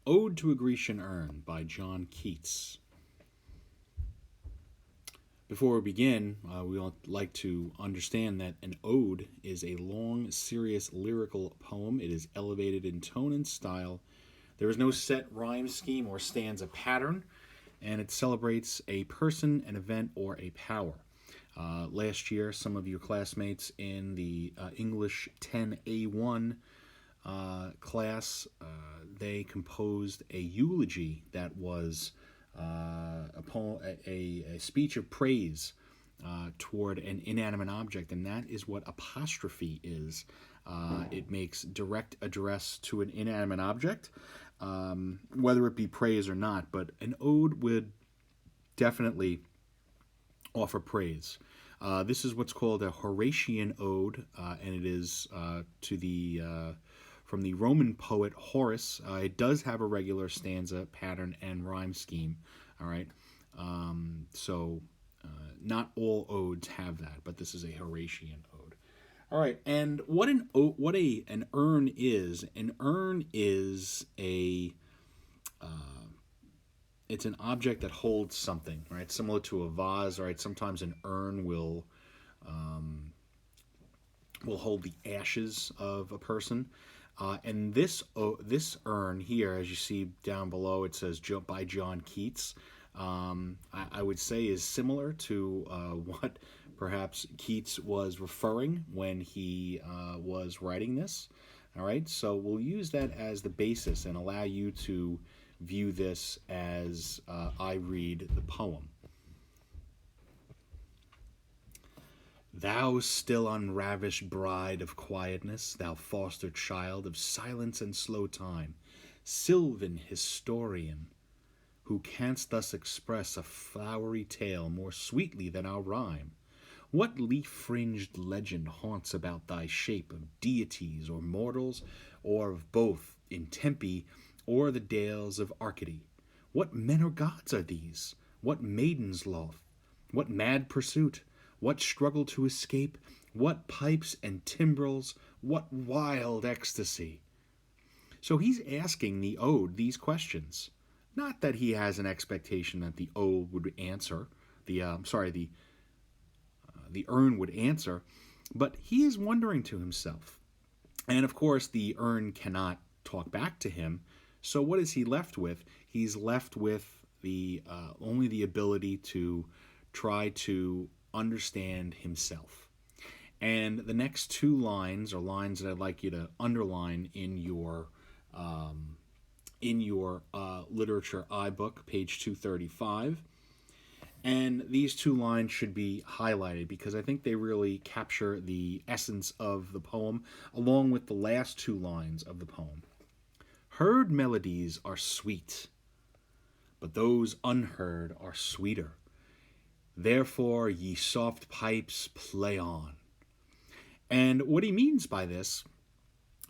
Ode to a Grecian Urn by John Keats. Before we begin, we would like to understand that an ode is a long, serious, lyrical poem. It is elevated in tone and style. There is no set rhyme scheme or stanza pattern, and it celebrates a person, an event, or a power. Last year, some of your classmates in the English 10A1 class, they composed a eulogy that was a speech of praise toward an inanimate object, and that is what apostrophe is. It makes direct address to an inanimate object, whether it be praise or not, but an ode would definitely offer praise. This is what's called a Horatian ode, and it is to the from the Roman poet Horace. It does have a regular stanza pattern and rhyme scheme. All right, so not all odes have that, but this is a Horatian ode. All right, and an urn is? An urn is a it's an object that holds something, right? Similar to a vase, right? Sometimes an urn will hold the ashes of a person. And this urn here, as you see down below, it says by John Keats. I would say is similar to what perhaps Keats was referring when he was writing this. All right, so we'll use that as the basis and allow you to view this as I read the poem. Thou still unravished bride of quietness, thou foster child of silence and slow time, sylvan historian, who canst thus express a flowery tale more sweetly than our rhyme. What leaf-fringed legend haunts about thy shape of deities or mortals, or of both in Tempe or the dales of Arcady? What men or gods are these? What maiden's love? What mad pursuit? What struggle to escape? What pipes and timbrels? What wild ecstasy? So he's asking the ode these questions. Not that he has an expectation that the ode would answer, the urn would answer, but he is wondering to himself. And of course, the urn cannot talk back to him. So what is he left with? He's left with the only the ability to try to understand himself. And the next two lines are lines that I'd like you to underline in your literature iBook, page 235. And these two lines should be highlighted because I think they really capture the essence of the poem, along with the last two lines of the poem. Heard melodies are sweet, but those unheard are sweeter. Therefore, ye soft pipes, play on. And what he means by this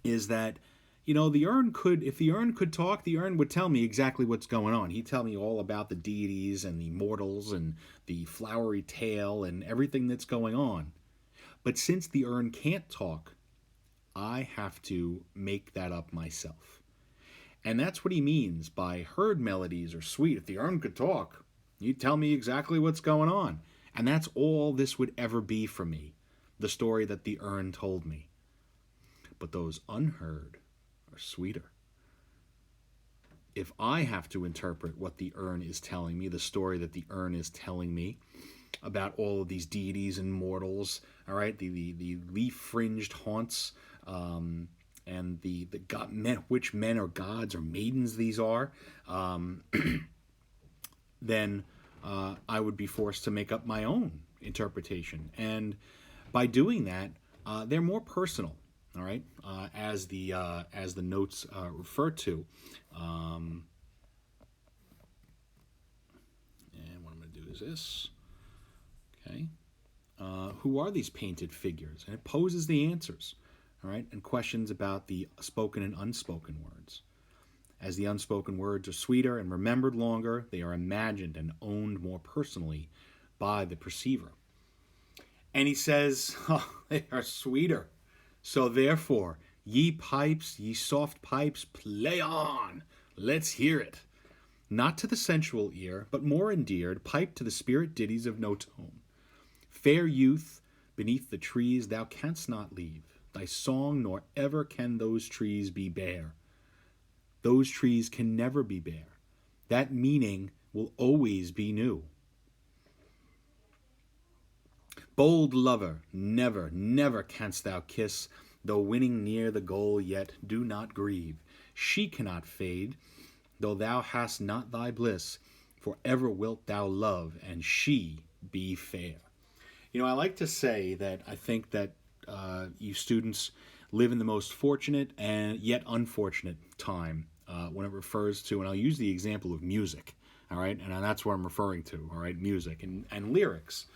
is that, the urn could, if the urn could talk, the urn would tell me exactly what's going on. He'd tell me all about the deities and the mortals and the flowery tale and everything that's going on. But since the urn can't talk, I have to make that up myself. And that's what he means by heard melodies are sweet. If the urn could talk, you'd tell me exactly what's going on. And that's all this would ever be for me, the story that the urn told me. But those unheard are sweeter. If I have to interpret what the urn is telling me, the story that the urn is telling me about all of these deities and mortals, all right, the leaf-fringed haunts, and the god, which men or gods or maidens these are, then I would be forced to make up my own interpretation. And by doing that, they're more personal. All right, as the notes refer to, and what I'm going to do is this. Okay, who are these painted figures? And it poses the answers. All right, and questions about the spoken and unspoken words. As the unspoken words are sweeter and remembered longer, they are imagined and owned more personally by the perceiver. And he says, they are sweeter. So therefore, ye pipes, ye soft pipes, play on. Let's hear it. Not to the sensual ear, but more endeared, pipe to the spirit ditties of no tone. Fair youth, beneath the trees thou canst not leave thy song, nor ever can those trees be bare. Those trees can never be bare. That meaning will always be new. Bold lover, never, never canst thou kiss, though winning near the goal, yet do not grieve. She cannot fade, though thou hast not thy bliss, for ever wilt thou love, and she be fair. You know, I like to say that I think that you students live in the most fortunate and yet unfortunate time when it refers to, and I'll use the example of music, all right? And that's what I'm referring to, all right? Music and lyrics.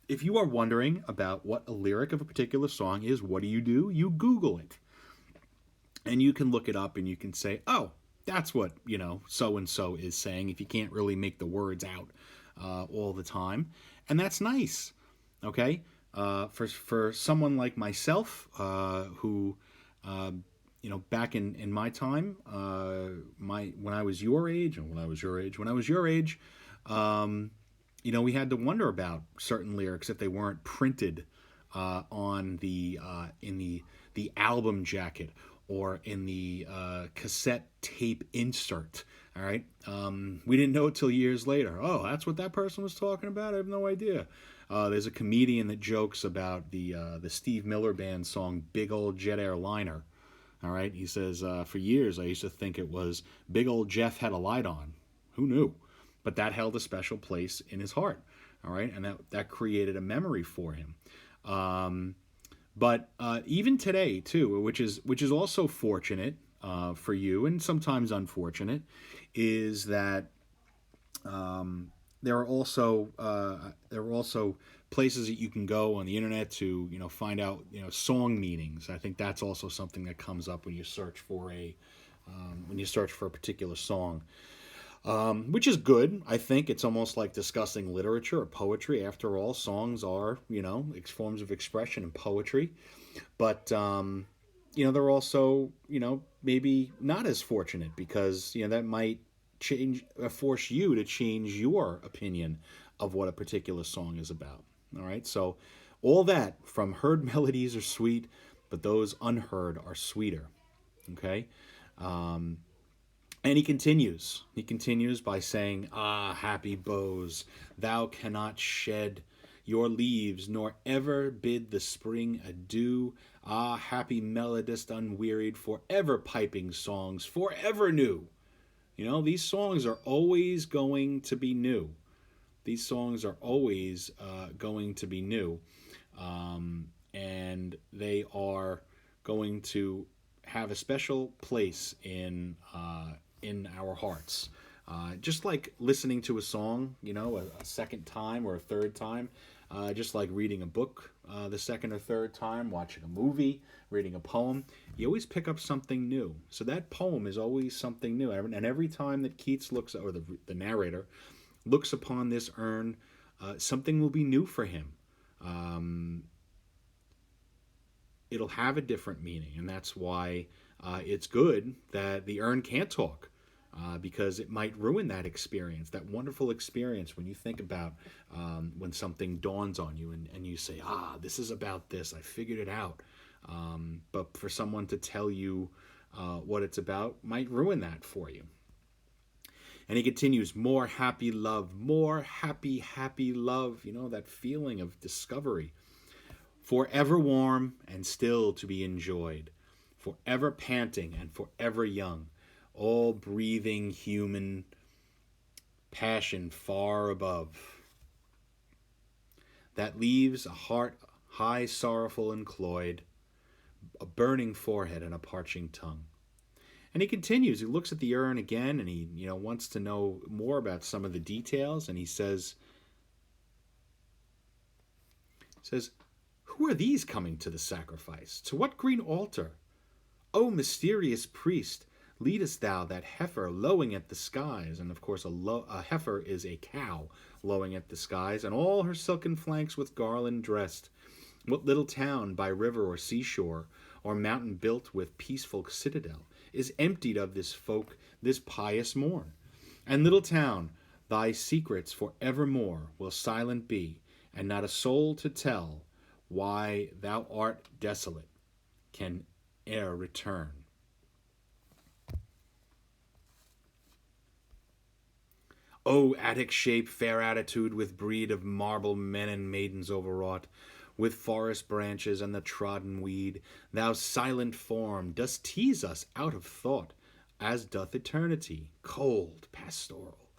If you are wondering about what a lyric of a particular song is, what do? You Google it. And you can look it up and you can say, oh, that's what, so-and-so is saying, if you can't really make the words out all the time. And that's nice, okay? For someone like myself, who, back in my time, when I was your age, we had to wonder about certain lyrics if they weren't printed on the album jacket or in the cassette tape insert. All right, we didn't know it till years later. Oh, that's what that person was talking about. I have no idea. There's a comedian that jokes about the Steve Miller Band song "Big Old Jet Airliner." All right, he says, for years I used to think it was "Big Old Jeff Had a Light On." Who knew? But that held a special place in his heart. All right, and that created a memory for him. But even today too, which is also fortunate for you and sometimes unfortunate, is that there are also places that you can go on the internet to find out song meanings. I think that's also something that comes up when you search for a particular song. Which is good. I think it's almost like discussing literature or poetry. After all, songs are, forms of expression and poetry. But, they're also, maybe not as fortunate because, that might force you to change your opinion of what a particular song is about. All right. So all that from heard melodies are sweet, but those unheard are sweeter. Okay. And he continues. He continues by saying, "Ah, happy boughs, thou cannot shed your leaves, nor ever bid the spring adieu. Ah, happy melodist unwearied, forever piping songs, forever new." These songs are always going to be new. These songs are always going to be new. And they are going to have a special place in our hearts. Just like listening to a song, a second time or a third time, just like reading a book the second or third time, watching a movie, reading a poem, you always pick up something new. So that poem is always something new. And every time that Keats looks, or the narrator, looks upon this urn, something will be new for him. It'll have a different meaning, and that's why it's good that the urn can't talk. Because it might ruin that experience, that wonderful experience when you think about when something dawns on you and you say, this is about this, I figured it out. But for someone to tell you what it's about might ruin that for you. And he continues, more happy love, more happy, happy love, that feeling of discovery. Forever warm and still to be enjoyed, forever panting and forever young. All breathing human passion far above, that leaves a heart high sorrowful and cloyed, a burning forehead and a parching tongue. And he continues, he looks at the urn again and he wants to know more about some of the details, and he says, "Who are these coming to the sacrifice? To what green altar? O mysterious priest, leadest thou that heifer lowing at the skies?" And of course a heifer is a cow lowing at the skies, "and all her silken flanks with garland dressed. What little town by river or seashore, or mountain built with peaceful citadel, is emptied of this folk this pious morn. And little town, thy secrets for evermore will silent be, and not a soul to tell why thou art desolate can e'er return. O Attic shape, fair attitude, with breed of marble men and maidens overwrought, with forest branches and the trodden weed, thou silent form dost tease us out of thought, as doth eternity, cold, pastoral.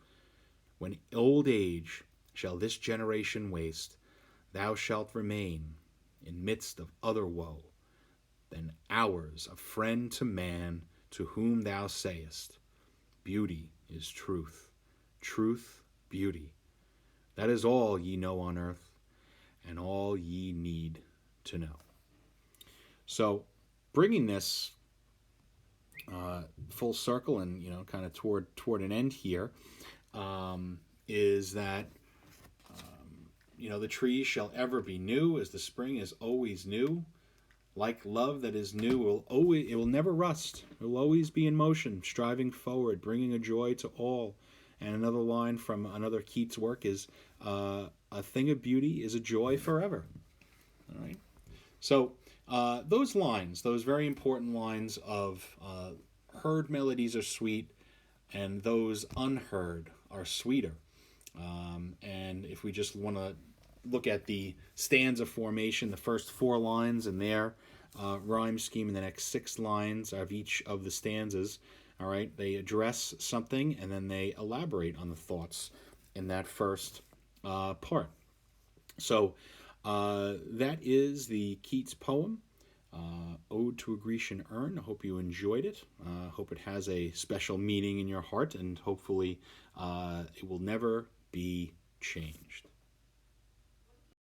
When old age shall this generation waste, thou shalt remain in midst of other woe than ours, a friend to man, to whom thou sayest, beauty is truth, truth, beauty. That is all ye know on earth, and all ye need to know. So, bringing this full circle and kind of toward an end here, is that the trees shall ever be new, as the spring is always new. Like love that is new, it will never rust. It will always be in motion, striving forward, bringing a joy to all. And another line from another Keats work is, a thing of beauty is a joy forever. All right. So those lines, those very important lines of heard melodies are sweet, and those unheard are sweeter. And if we just want to look at the stanza formation, the first 4 lines and their rhyme scheme, and the next 6 lines of each of the stanzas, all right, they address something and then they elaborate on the thoughts in that first part. So that is the Keats poem, Ode to a Grecian Urn. I hope you enjoyed it. I hope it has a special meaning in your heart, and hopefully it will never be changed.